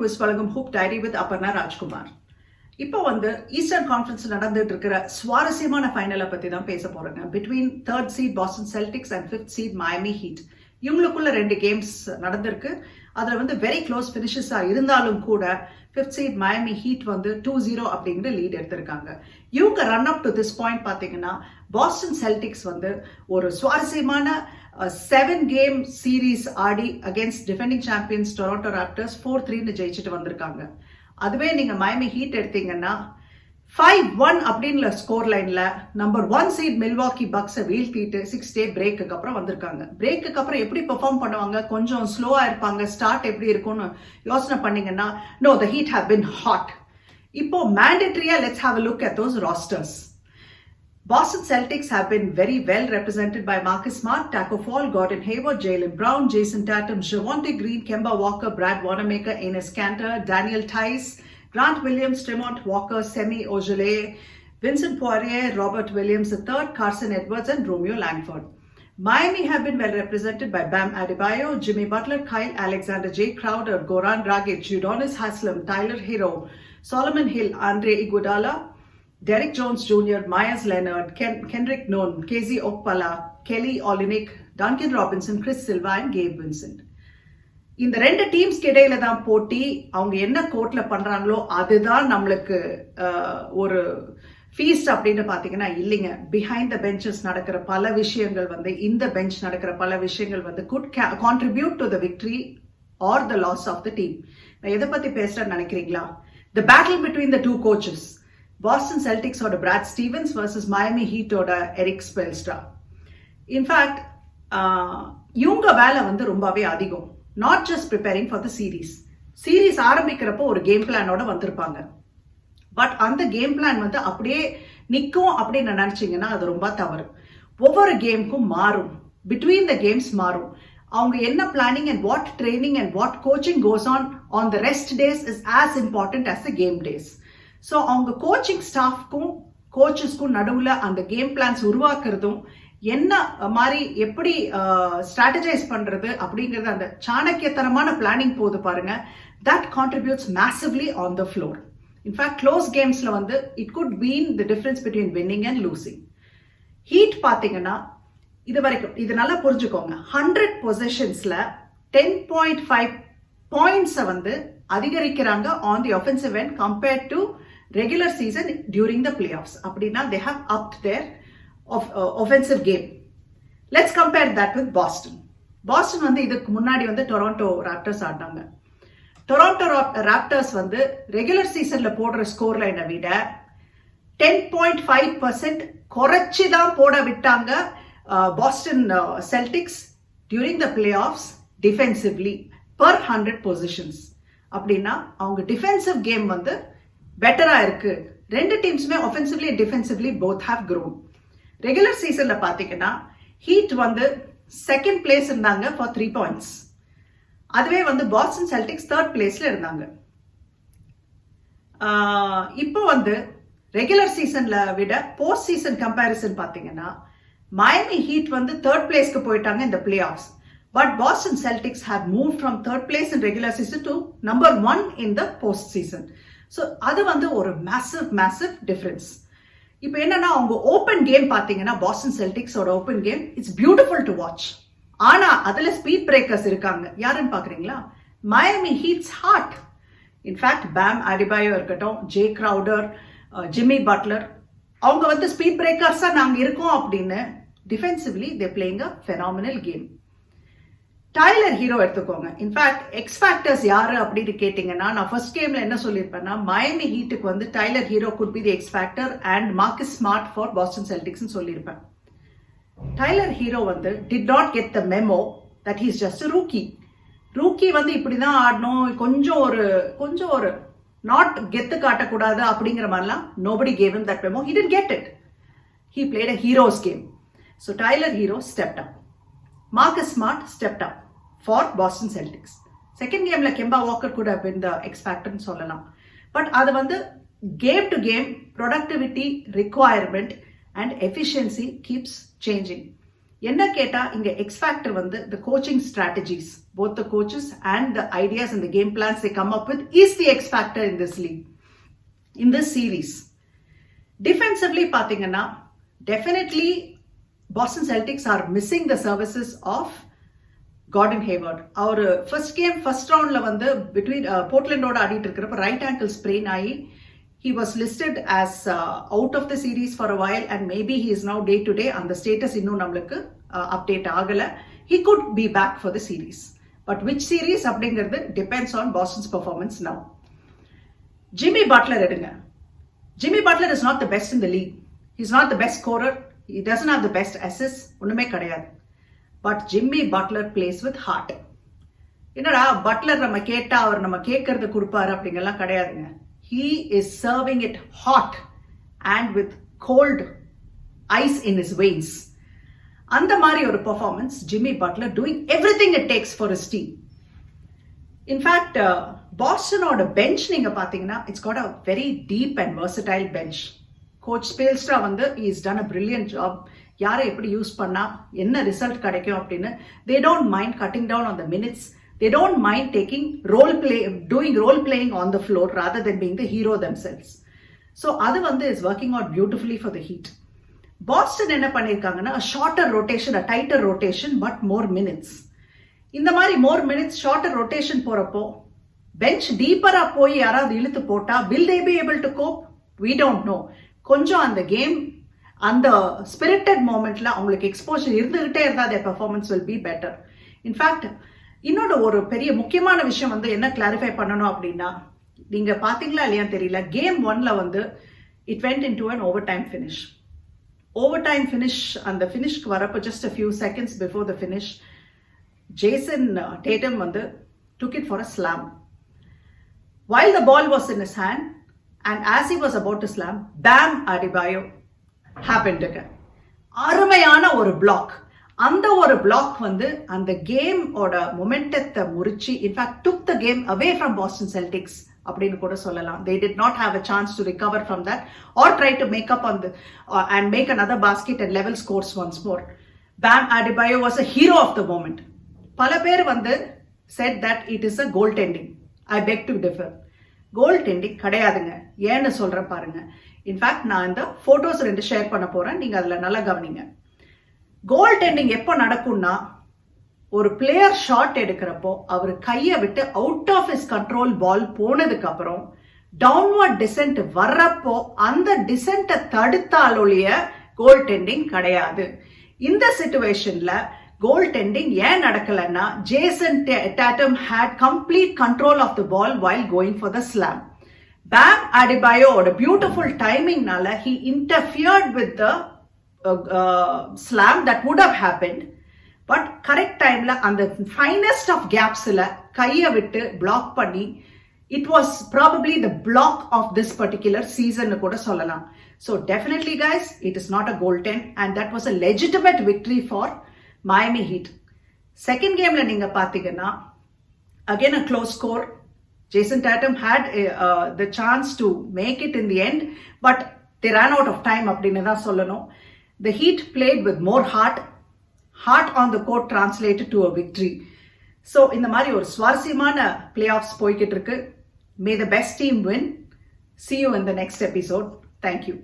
Quiz வழங்கும் hoop diary with Aparna Rajkumar. இப்போ eastern conference நடந்துட்டு இருக்கிற சுவாரஸ்யமான ஃபைனலை பத்தி தான் பேச போறேங்க. Between third seed Boston Celtics and fifth seed Miami Heat. இவங்களுக்குள்ள 2 கேம்ஸ் நடந்திருக்கு. அதுல வெரி க்ளோஸ் பினிஷஸா இருந்தாலும் கூட ஃபிஃப்த் சீட் மயாமி ஹீட் 2-0 அப்படிங்கிற லீட் எடுத்திருக்காங்க. இவங்க run up to this point பாத்தீங்கன்னா பாஸ்டன் செல்டிக்ஸ் ஒரு சுவாரஸ்யமான 7 கேம் சீரீஸ் ஆடி against defending champions Toronto Raptors 4-3 ஜெயிச்சுட்டு வந்திருக்காங்க. அதுவே நீங்க மயாமி ஹீட் எடுத்தீங்கன்னா 5-1 அப்படின்ற ஸ்கோர் லைன்ல நம்பர் 1 சீட் மில்வாக்கி பக்ஸை வீழ்த்திட்டு 6 டே பிரேக்கு அப்புறம் வந்திருக்காங்க. பிரேக்கு அப்புறம் எப்படி பெர்ஃபார்ம் பண்ணுவாங்க, கொஞ்சம் ஸ்லோவா இருப்பாங்க, ஸ்டார்ட் எப்படி இருக்கும்னு யோசனை பண்ணீங்கன்னா no, the Heat have been hot. இப்போ மேண்டேட்டரியா let's have a look at those rosters. Boston Celtics have been very well represented by Marcus Smart, Taco Fall, Gordon Hayward, Jaylen Brown, Jason Tatum, Javonte Green, Kemba Walker, Brad Wanamaker, Enes Kanter, Daniel Tice, Grant Williams, Tremont Walker, Semi Ojeleye, Vincent Poirier, Robert Williams III, Carson Edwards and Romeo Langford. Miami have been well represented by Bam Adebayo, Jimmy Butler, Kyle Alexander, Jay Crowder, Goran Dragic, Udonis Haslem, Tyler Hero, Solomon Hill, Andre Iguodala, Derek Jones Jr., Myers Leonard, Kendrick Nunn, KZ Okpala, Kelly Olynyk, Duncan Robinson, Chris Silva and Gabe Vincent. இந்த 2 டீம்ஸ்க்கு இடையில தான் போட்டி. அவங்க என்ன கோர்ட்ல பண்றாங்களோ அதுதான் நம்மளுக்கு ஒரு ஃபீஸ்ட் அப்படின்னு பாத்தீங்கன்னா இல்லைங்க. பிஹைண்ட் த பெஞ்சஸ் நடக்கிற பல விஷயங்கள் இந்த பெஞ்ச் நடக்கிற பல விஷயங்கள் could contribute to the victory or the loss of the team. நான் எதை பத்தி பேசுறேன்னு நினைக்கிறீங்களா? The battle between the two coaches. Boston Celtics ஓட Brad Stevens versus Miami Heat ஓட Eric Spoelstra. இன்ஃபேக்ட் இவங்க வேலை ரொம்பவே அதிகம். Not just preparing for the series ஆரம்பிக்கிறப்போ ஒரு கேம் பிளானோட வந்திருப்பாங்க. பட் அந்த கேம் பிளான் அப்படியே நிற்கும் அப்படின்னு நினைச்சீங்கன்னா அது ரொம்ப தவறு. ஒவ்வொரு கேமுக்கும் மாறும், பிட்வீன் த கேம்ஸ் மாறும். அவங்க என்ன planning and what training and what coaching goes on the rest days is as important as the game days. So அவங்க கோச்சிங் ஸ்டாஃப்க்கும் கோச்சஸ்க்கும் நடுவில் அந்த கேம் பிளான்ஸ் உருவாக்குறதும் என்ன மாதிரி எப்படி ஸ்ட்ராட்டஜைஸ் பண்றது அப்படிங்கிறது அந்த சாணக்கியத்தனமான பிளானிங் போது பாருங்க. That contributes massively on the floor. In fact close கேம்ஸ்ல it could been the difference between winning and losing. Heat பாத்தீங்கன்னா இது வரைக்கும் இது நல்லா புரிஞ்சுக்கோங்க, 100 பொசிஷன்ஸ்ல 10.5 பாயிண்ட்ஸை அதிகரிக்கிறாங்க on the offensive end compared to regular season during the playoffs. அப்படின்னா they have upped their offensive game. Let's compare that with Boston. Boston இதுக்கு முன்னாடி டொராண்டோ ராப்டர்ஸ் ஆடினாங்க. டொராண்டோ ராப்டர்ஸ் ரெகுலர் சீசன்ல போடுற ஸ்கோர் லைனை விட 10.5% குறைச்சி தான் போட விட்டாங்க Boston Celtics during the play of defensively per 100 positions. அப்படின்னா அவங்க டிஃபென்சிவ் கேம் பெட்டரா இருக்கு. 2 டீம்ஸுமே offensively and defensively both have grown. Regular சீசன்ல பாத்தீங்கன்னா ஹீட் செகண்ட் பிளேஸ் இருந்தாங்க ஃபார் 3 பாயிண்ட்ஸ். அதுவே பாஸ்டன் செல்டிக்ஸ் தேர்ட் பிளேஸ்ல இருந்தாங்க. இப்போ ரெகுலர் சீசன்ல விட போஸ்ட் சீசன் கம்பேரிசன் பாத்தீங்கன்னா மயாமி ஹீட் தேர்ட் பிளேஸ்க்கு போயிட்டாங்க இந்த play of. But Boston Celtics have moved from third place in regular season to number 1 in the post season. So அது ஒரு massive difference. இப்போ என்னன்னா அவங்க ஓப்பன் கேம் பாத்தீங்கன்னா பாஸ்டன் செல்டிக்ஸோட open game it's beautiful to watch. ஆனா அதுல speed breakers இருக்காங்க. யாருன்னு பாக்குறீங்களா? Miami Heat's heart. In fact Bam Adebayo இருக்கட்டும், ஜே கிரவுடர், ஜிம்மி பட்லர், அவங்க ஸ்பீட் பிரேக்கர்ஸா நாங்க இருக்கோம் அப்படின்னு defensively they playing a phenomenal game. Tyler Herro எடுத்துக்கோங்க. இன்ஃபேக்ட் எக்ஸ் ஃபேக்டர்ஸ் யாரு அப்படின்னு கேட்டீங்கன்னா நான் ஃபர்ஸ்ட் கேம்ல என்ன சொல்லியிருப்பேன்னா மயாமி ஹீட்டுக்கு Tyler Herro could be the X factor and Marcus smart for Boston Celtics சொல்லியிருப்பேன். Tyler Herro did not get the memo that he's just rookie. Rookie இப்படிதான் ஆடணும், கொஞ்சம் ஒரு நாட் கெத்து காட்டக்கூடாது அப்படிங்கிற மாதிரிலாம் nobody gave him that memo. He didn't get it. He played a hero's game. So Tyler Hero stepped up. Marcus Smart stepped up for Boston Celtics. Second gameல Kemba Walker could have been the X factor ன்னு சொல்லலாம். But அது game to game productivity requirement and efficiency keeps changing. என்ன கேட்டா இங்க X factor வந்து the coaching strategies, both the coaches and the ideas and the game plans they come up with is the X factor in this league, in this series. Defensively பாத்தீங்கன்னா definitely Boston Celtics are missing the services of Gordon Hayward. அவர் first game first roundல வந்து between போர்ட்லண்டோட ஆடிட்டு இருக்கிறப்ப right ankle sprain ஆகி he was listed as out of the series for a while and maybe he is now day to day and the status இன்னும் நம்மளுக்கு update ஆகல. He could be back for the series. But which series அப்படிங்கிறது depends on Boston's performance now. Jimmy Butler எடுங்க. Jimmy Butler is not the best in the league. He's not the best scorer. He doesn't have the best assists. ஒண்ணுமே கிடையாது. But Jimmy Butler plays with heart. என்னடா Buttler நம்ம கேட்டா அவர் நம்ம கேட்கறது கொடுப்பாரு அப்படிங்கெல்லாம் கிடையாதுங்க. He is serving it hot and with cold ice in his veins. அந்த மாதிரி ஒரு performance, Jimmy Butler doing everything it takes for his team. In fact, Boston-ஓட bench நீங்க பாத்தீங்கன்னா it's got a very deep and versatile bench. Coach Spoelstra வந்து he has done a brilliant job. யாரை எப்படி use பண்ணா என்ன ரிசல்ட் கிடைக்கும் அப்படின்னு they don't mind cutting down on the minutes. They don't mind doing role playing on the floor rather than being the hero themselves. So அது வந்து is working out beautifully for the Heat. Boston என்ன பண்ணிருக்காங்கன்னா a shorter rotation, a tighter rotation but more minutes. இந்த மாதிரி more minutes, shorter rotation போறப்போ bench டீப்பரா போய் யாராவது இழுத்து போட்டா will they be able to cope? We don't know. கொஞ்சம் அந்த கேம் அந்த ஸ்பிரிட்டட் மோமெண்ட்ல அவங்களுக்கு எக்ஸ்போஷர் இருந்துகிட்டே இருந்தா their performance will be better. In fact, இன்னொரு ஒரு பெரிய முக்கியமான விஷயம் வந்து என்ன கிளாரிஃபை பண்ணணும் அப்படின்னா நீங்க பாத்தீங்களா இல்லையா தெரியல, கேம் 1ல வந்து it went into an overtime finish. Overtime finish, அந்த ஃபினிஷ்க்கு வரப்போ just a few seconds before the finish, Jason Tatum வந்து took it for a slam. While the ball was in his hand and as he was about to slam, Bam Adebayo happened again. அருமையான ஒரு black. அந்த ஒரு black வந்து அந்த game ஓட மொமெண்டத்தை முறிச்சு in fact took the game away from Boston Celtics அப்படின்னு கூட சொல்லலாம். They did not have a chance to recover from that or try to make up on the and make another basket and level scores once more. Bam Adebayo was a hero of the moment. பல பேர் வந்து said that it is a goaltending. I beg to differ. goaltending கிடையாதுங்க. ஏன்னு சொல்றேன் பாருங்க. In fact நான் இந்த photos 2 share பண்ண போறேன், நீங்க அதுல நல்லா கவனிங்க. கோல் டெண்டிங் எப்போ நடக்கும்னா ஒரு பிளேயர் ஷாட் எடுக்கிறப்போ அவர் கையை விட்டு அவுட் ஆஃப் ஹிஸ் கண்ட்ரோல் பால் போனதுக்கு அப்புறம் டவுன்வர்ட் டிசென்ட் வர்றப்போ அந்த டிசென்ட்டை தடுத்தாலொழிய கோல் டெண்டிங் கிடையாது. இந்த சிச்சுவேஷன்ல கோல் டெண்டிங் ஏன் நடக்கலன்னா Jayson Tatum had complete control of the ball while going for the slam. Bam Adebayo ஓட beautiful டைமிங்னால he interfered with the slam that would have happened, but correct timeல அந்த finest of gapsல கையை விட்டு block பண்ணி it was probably the block of this particular season கூட சொல்லலாம். So definitely guys, it is not a goaltend and that was a legitimate victory for Miami Heat. Second gameல நீங்க பாத்தீங்கன்னா again a close score. Jason Tatum had the chance to make it in the end, but they ran out of time அப்படின்னு தான் சொல்லணும். The Heat played with more heart. Heart on the court translated to a victory. So இந்த மாதிரி ஒரு சுவாரஸ்யமான playoffs போய்கிட்டு இருக்கு. May the best team win. See you in the next episode. Thank you.